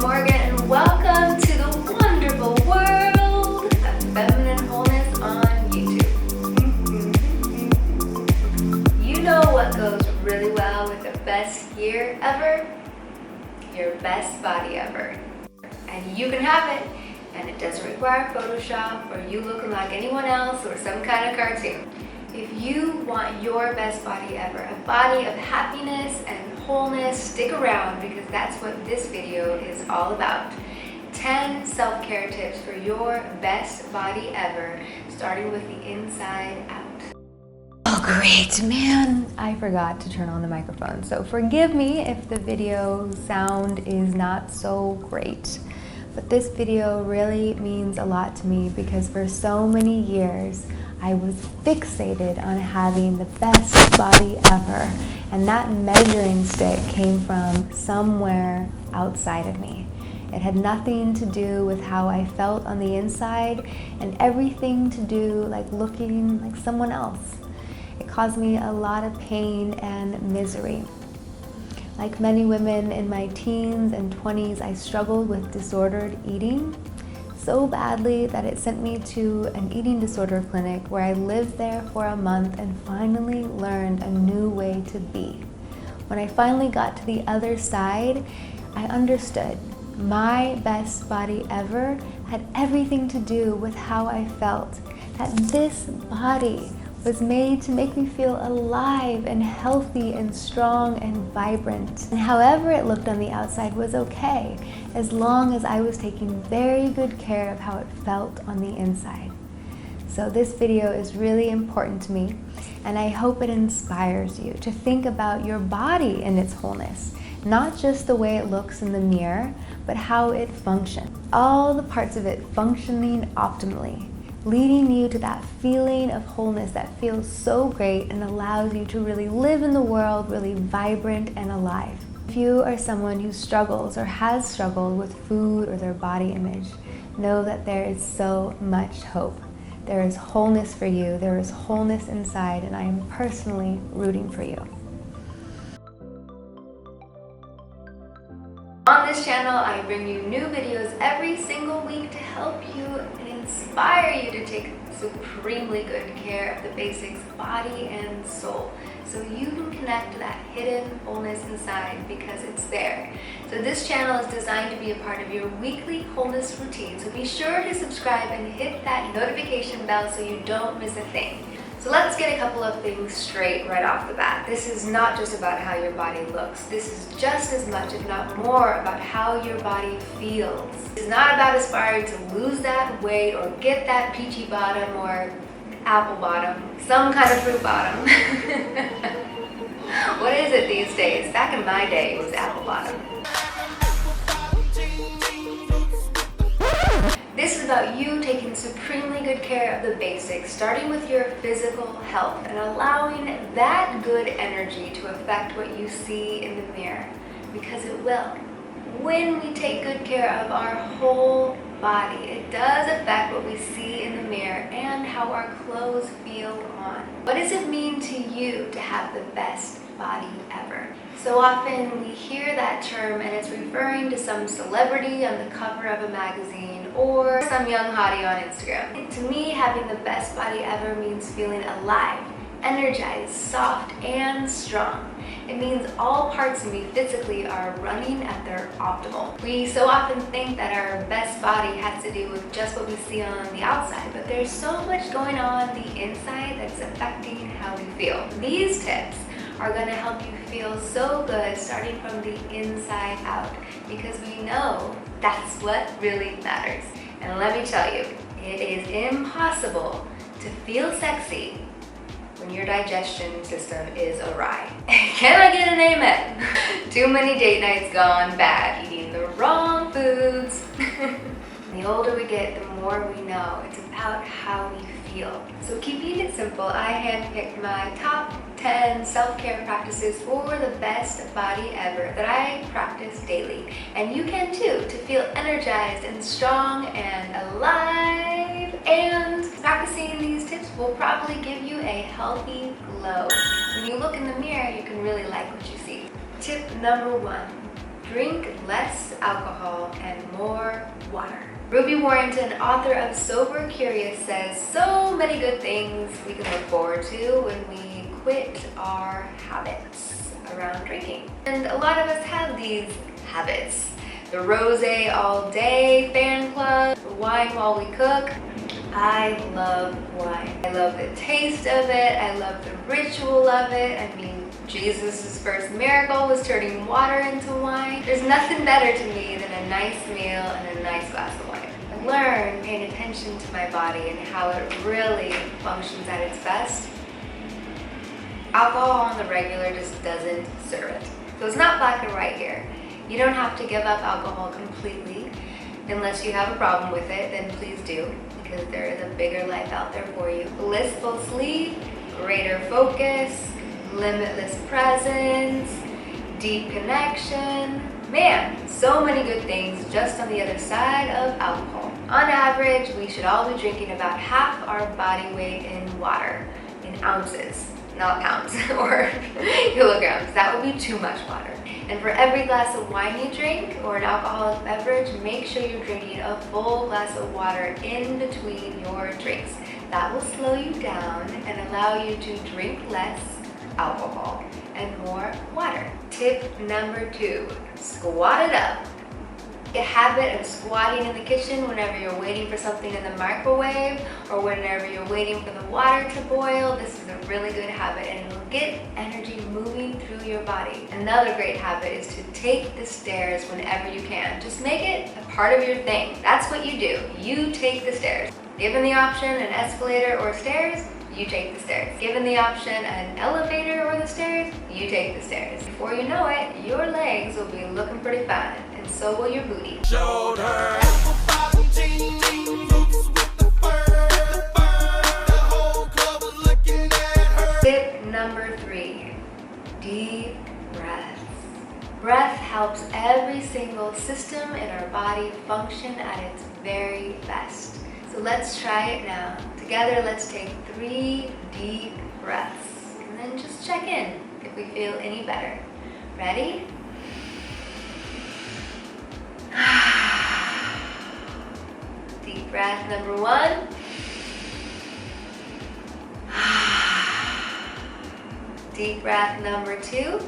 Morgan, and welcome to the wonderful world of feminine wholeness on YouTube. You know what goes really well with the best year ever? Your best body ever. And you can have it, and it doesn't require Photoshop or you looking like anyone else or some kind of cartoon. If you want your best body ever, a body of happiness and wholeness, stick around because that's what this video is all about. 10 self-care tips for your best body ever, starting with the inside out. Oh great, man, I forgot to turn on the microphone, so forgive me if the video sound is not so great. But this video really means a lot to me because for so many years I was fixated on having the best body ever, and that measuring stick came from somewhere outside of me. It had nothing to do with how I felt on the inside and everything to do like looking like someone else. It caused me a lot of pain and misery. Like many women in my teens and 20s, I struggled with disordered eating so badly that it sent me to an eating disorder clinic where I lived there for a month and finally learned a new way to be. When I finally got to the other side, I understood my best body ever had everything to do with how I felt, that this body was made to make me feel alive and healthy and strong and vibrant. And however it looked on the outside was okay, as long as I was taking very good care of how it felt on the inside. So this video is really important to me, and I hope it inspires you to think about your body and its wholeness, not just the way it looks in the mirror, but how it functions. All the parts of it functioning optimally, leading you to that feeling of wholeness that feels so great and allows you to really live in the world really vibrant and alive. If you are someone who struggles or has struggled with food or their body image, know that there is so much hope. There is wholeness for you, there is wholeness inside, and I am personally rooting for you. On this channel, I bring you new videos every single week to help you and inspire you to take supremely good care of the basics, body and soul, so you can connect to that hidden wholeness inside because it's there. So this channel is designed to be a part of your weekly wholeness routine, so be sure to subscribe and hit that notification bell so you don't miss a thing. So let's get a couple of things straight right off the bat. This is not just about how your body looks. This is just as much, if not more, about how your body feels. It's not about aspiring to lose that weight or get that peachy bottom or apple bottom, some kind of fruit bottom. What is it these days? Back in my day, it was apple bottom. This is about you taking supremely good care of the basics, starting with your physical health and allowing that good energy to affect what you see in the mirror, because it will. When we take good care of our whole body, it does affect what we see in the mirror and how our clothes feel on. What does it mean to you to have the best body ever? So often we hear that term and it's referring to some celebrity on the cover of a magazine or some young hottie on Instagram. To me, having the best body ever means feeling alive, energized, soft, and strong. It means all parts of me physically are running at their optimal. We so often think that our best body has to do with just what we see on the outside, but there's so much going on the inside that's affecting how we feel. These tips are going to help you feel so good starting from the inside out, because we know that's what really matters. And let me tell you, it is impossible to feel sexy when your digestion system is awry. Can I get an amen? Too many date nights gone bad, eating the wrong foods. The older we get, the more we know. It's about how we feel. So keeping it simple, I handpicked my top 10 self-care practices for the best body ever that I practice daily. And you can too, to feel energized and strong and alive. And practicing these tips will probably give you a healthy glow. When you look in the mirror, you can really like what you see. Tip number 1. Drink less alcohol and more water. Ruby Warrington, author of Sober Curious, says so many good things we can look forward to when we quit our habits around drinking. And a lot of us have these habits. The rosé all day fan club, wine while we cook. I love wine. I love the taste of it. I love the ritual of it. I mean, Jesus' first miracle was turning water into wine. There's nothing better to me than a nice meal and a nice glass of wine. I learned paying attention to my body and how it really functions at its best. Alcohol on the regular just doesn't serve it. So it's not black and white here. You don't have to give up alcohol completely. Unless you have a problem with it, then please do, because there is a bigger life out there for you. Blissful sleep, greater focus, limitless presence, deep connection. Man, so many good things just on the other side of alcohol. On average, we should all be drinking about half our body weight in water, in ounces, not pounds or kilograms. That would be too much water. And for every glass of wine you drink or an alcoholic beverage, make sure you're drinking a full glass of water in between your drinks. That will slow you down and allow you to drink less alcohol and more water. Tip number 2, squat it up. A habit of squatting in the kitchen whenever you're waiting for something in the microwave or whenever you're waiting for the water to boil. This is a really good habit and it'll get energy moving through your body. Another great habit is to take the stairs whenever you can. Just make it a part of your thing. That's what you do. You take the stairs. Given the option an escalator or stairs, you take the stairs. Given the option an elevator or the stairs, you take the stairs. Before you know it, your legs will be looking pretty fine, and so will your booty. Shoulder. Tip number 3, deep breaths. Breath helps every single system in our body function at its very best. So let's try it now. Together, let's take 3 deep breaths and then just check in if we feel any better. Ready? Deep breath number 1. Deep breath number 2.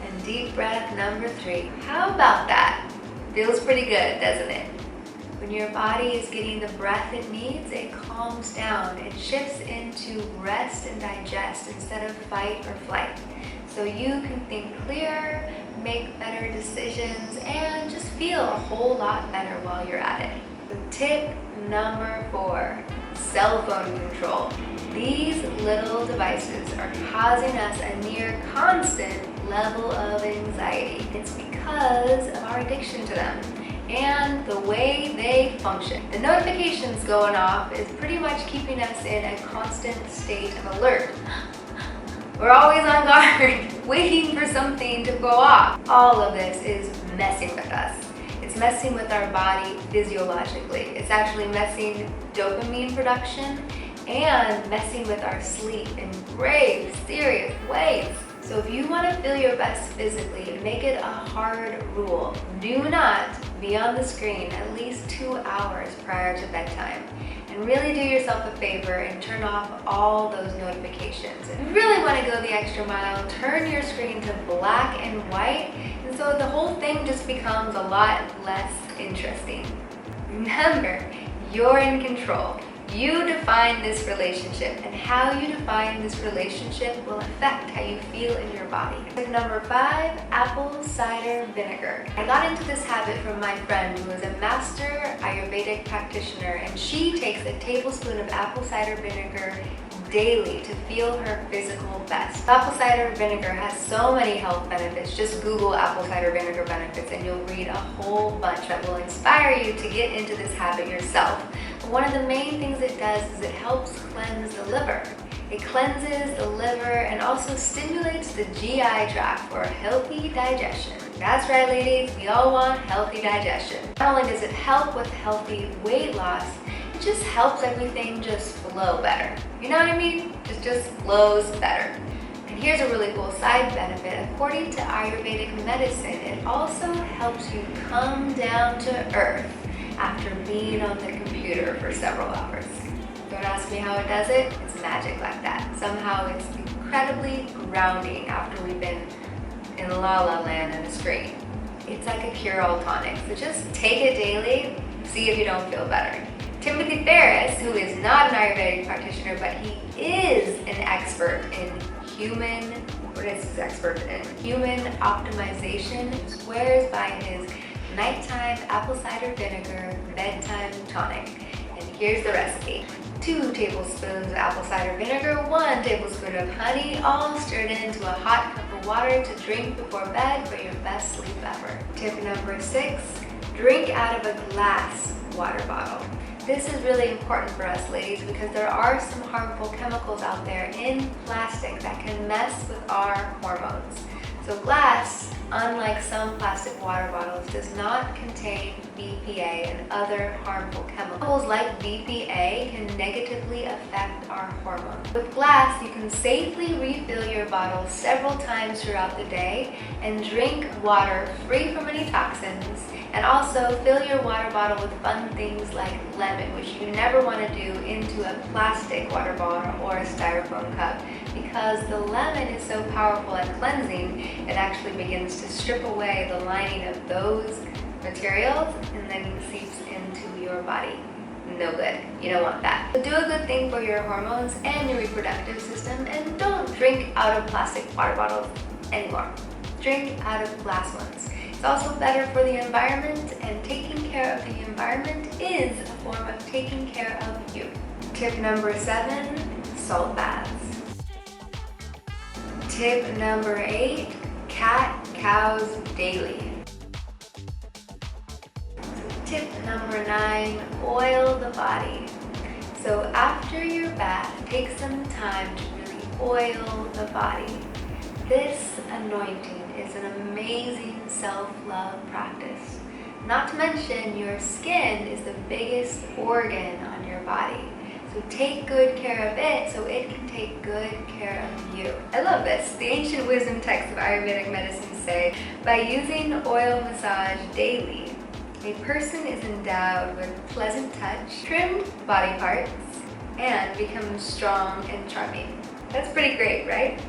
And deep breath number 3. How about that? Feels pretty good, doesn't it? When your body is getting the breath it needs, it calms down. It shifts into rest and digest instead of fight or flight. So you can think clearer, make better decisions, and just feel a whole lot better while you're at it. So tip number 4, cell phone control. These little devices are causing us a near constant level of anxiety. It's because of our addiction to them and the way they function. The notifications going off is pretty much keeping us in a constant state of alert. We're always on guard, waiting for something to go off. All of this is messing with us. It's messing with our body physiologically. It's actually messing dopamine production and messing with our sleep in grave, serious ways. So if you want to feel your best physically, make it a hard rule. Do not be on the screen at least 2 hours prior to bedtime. And really do yourself a favor and turn off all those notifications. If you really want to go the extra mile, turn your screen to black and white, and so the whole thing just becomes a lot less interesting. Remember, you're in control. You define this relationship, and how you define this relationship will affect how you feel in your body. Tip number 5, apple cider vinegar. I got into this habit from my friend who is a master Ayurvedic practitioner, and she takes a tablespoon of apple cider vinegar daily to feel her physical best. Apple cider vinegar has so many health benefits. Just Google apple cider vinegar benefits and you'll read a whole bunch that will inspire you to get into this habit yourself. But one of the main things it does is it helps cleanse the liver. It cleanses the liver and also stimulates the GI tract for healthy digestion. That's right, ladies, we all want healthy digestion. Not only does it help with healthy weight loss, it just helps everything just flow better. You know what I mean? It just flows better. And here's a really cool side benefit. According to Ayurvedic medicine, it also helps you come down to earth after being on the computer for several hours. Don't ask me how it does it. It's magic like that. Somehow it's incredibly grounding after we've been in la la land on a screen. It's like a cure-all tonic, so just take it daily, see if you don't feel better. Timothy Ferris, who is not an Ayurvedic practitioner, but he is an expert in human optimization, swears by his nighttime apple cider vinegar bedtime tonic. And here's the recipe. 2 tablespoons of apple cider vinegar, 1 tablespoon of honey, all stirred into a hot cup of water to drink before bed for your best sleep ever. Tip number 6, drink out of a glass water bottle. This is really important for us ladies because there are some harmful chemicals out there in plastic that can mess with our hormones. So glass, unlike some plastic water bottles, does not contain BPA and other harmful chemicals like BPA can negatively affect our hormones. With glass, you can safely refill your bottle several times throughout the day and drink water free from any toxins, and also fill your water bottle with fun things like lemon, which you never want to do into a plastic water bottle or a styrofoam cup, because the lemon is so powerful at cleansing, it actually begins to strip away the lining of those materials and then seeps into your body. No good. You don't want that. So do a good thing for your hormones and your reproductive system, and don't drink out of plastic water bottles anymore. Drink out of glass ones. It's also better for the environment, and taking care of the environment is a form of taking care of you. Tip number 7, salt baths. Tip number 8, cat-cows daily. Tip number 9, oil the body. So after your bath, take some time to really oil the body. This anointing is an amazing self-love practice. Not to mention, your skin is the biggest organ on your body. So take good care of it so it can take good care of you. I love this. The ancient wisdom texts of Ayurvedic medicine say, by using oil massage daily, a person is endowed with pleasant touch, trimmed body parts, and becomes strong and charming. That's pretty great, right?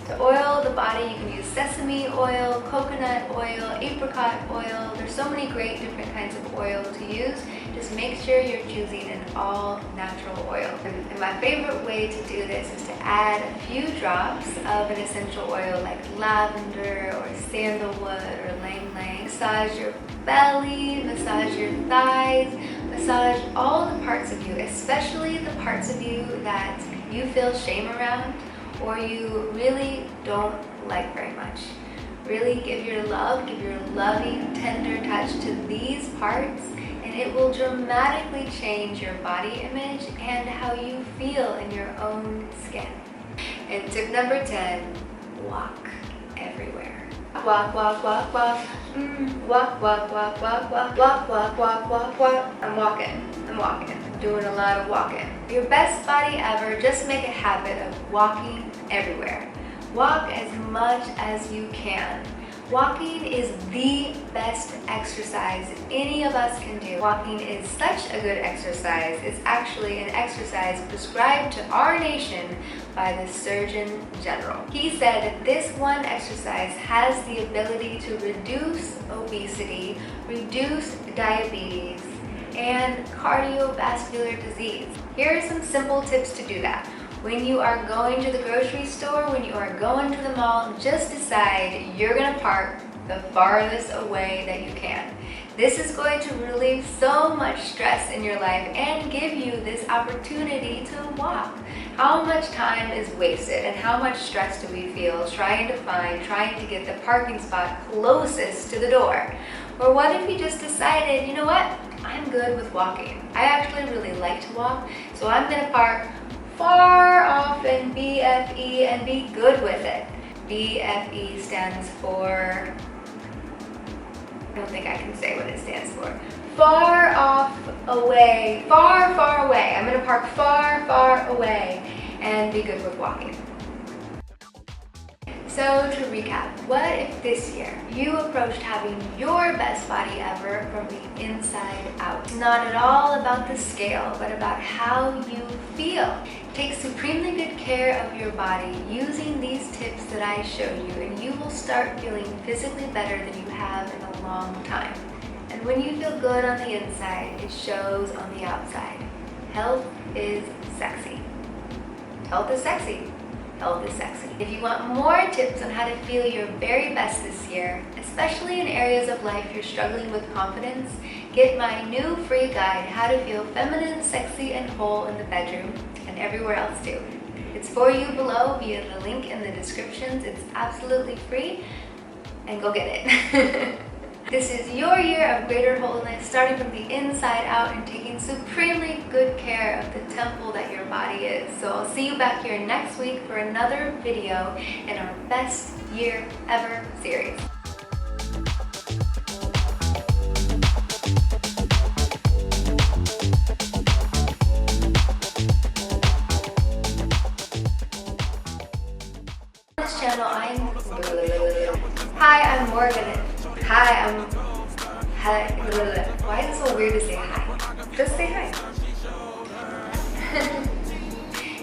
To oil the body, you can use sesame oil, coconut oil, apricot oil. There's so many great different kinds of oil to use. Just make sure you're choosing an all-natural oil. And my favorite way to do this is to add a few drops of an essential oil like lavender or sandalwood or ylang-ylang. Massage your belly, massage your thighs, massage all the parts of you, especially the parts of you that you feel shame around or you really don't like very much. Really give your love, give your loving, tender touch to these parts, and it will dramatically change your body image and how you feel in your own skin. And tip number 10, walk everywhere. Walk, walk, walk, walk. Walk, walk, walk, walk, walk, walk, walk, walk, walk, walk. I'm walking. I'm doing a lot of walking. Your best body ever, just make a habit of walking everywhere. Walk as much as you can. Walking is the best exercise any of us can do. Walking is such a good exercise. It's actually an exercise prescribed to our nation by the Surgeon General. He said that this one exercise has the ability to reduce obesity, reduce diabetes, and cardiovascular disease. Here are some simple tips to do that. When you are going to the grocery store, when you are going to the mall, just decide you're gonna park the farthest away that you can. This is going to relieve so much stress in your life and give you this opportunity to walk. How much time is wasted and how much stress do we feel trying to get the parking spot closest to the door? Or what if you just decided, you know what, I'm good with walking. I actually really like to walk, so I'm gonna park far off in BFE and be good with it. BFE stands for, I don't think I can say what it stands for. Far off away, far, far away. I'm gonna park far, far away and be good with walking. So to recap, what if this year you approached having your best body ever from the inside out? It's not at all about the scale, but about how you feel. Take supremely good care of your body using these tips that I show you, and you will start feeling physically better than you have in a long time. And when you feel good on the inside, it shows on the outside. Health is sexy. Health is sexy. Health is sexy. If you want more tips on how to feel your very best this year, especially in areas of life you're struggling with confidence, get my new free guide, How to Feel Feminine, Sexy, and Whole in the Bedroom and everywhere else too. It's for you below via the link in the descriptions. It's absolutely free, and go get it. This is your year of greater wholeness, starting from the inside out and taking supremely good care of the temple that your body is. So I'll see you back here next week for another video in our Best Year Ever series. On this channel, Hi, I'm Morgan. Hi, why is it so weird to say hi? Just say hi.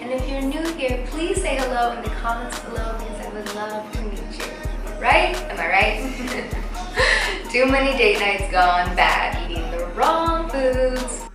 And if you're new here, please say hello in the comments below because I would love to meet you. Right? Am I right? Too many date nights gone bad, eating the wrong foods.